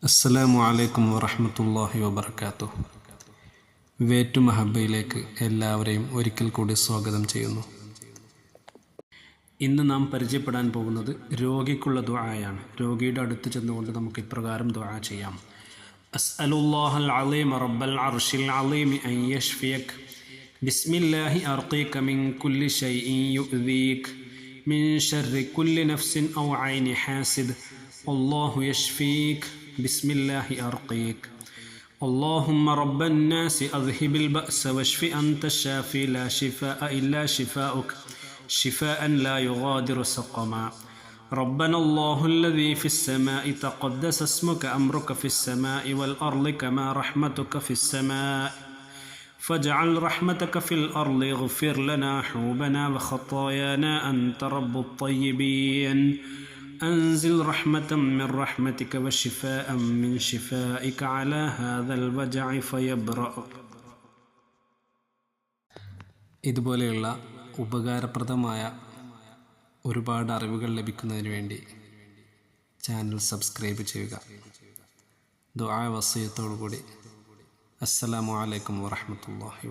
അസ്സലാമു അലൈക്കും വറഹ്മത്തുള്ളാഹി വബറകാതുഹു. വേറ്റു മഹബയിലേക്ക് എല്ലാവരെയും ഒരിക്കൽ കൂടി സ്വാഗതം ചെയ്യുന്നു. ഇന്ന് നാം പരിചയപ്പെടാൻ പോകുന്നത് രോഗിക്കുള്ള ദുആയാണ്. രോഗിയുടെ അടുത്ത് ചെന്നുകൊണ്ട് നമുക്ക് ഇപ്രകാരം ദുആ ചെയ്യാം. അസ്അലുല്ലാഹൽ അലീമ റബ്ബൽ അർശിൽ അലീമി അൻ യശ്ഫിയക് ബിസ്മില്ലാഹി അർഖീക മിൻ കുല്ലി ശൈഇൻ യുഅ്ദീക മിൻ ശർരി കുല്ലി നഫ്സിൻ ഔ ഐനി ഹാസിദ് അല്ലാഹു യശ്ഫീക بسم الله أرقيك اللهم رب الناس أذهب البأس واشف أنت الشافي لا شفاء إلا شفاؤك شفاء لا يغادر سقما ربنا الله الذي في السماء تقدس اسمك أمرك في السماء والأرض كما رحمتك في السماء فاجعل رحمتك في الأرض اغفر لنا حوبنا وخطايانا أنت رب الطيبين أنزل رحمة من رحمتك وشفاء من شفائك على هذا الوجع فيبرأ. ഇതുപോലെയുള്ള ഉപകാരപ്രദമായ ഒരുപാട് അറിവുകൾ ലഭിക്കുന്നതിന് വേണ്ടി ചാനൽ സബ്സ്ക്രൈബ് ചെയ്യുക. ദുആ വസിയത്തോടു കൂടി. അസ്സലാമു അലൈക്കും വറഹ്മത്തുള്ളാഹി.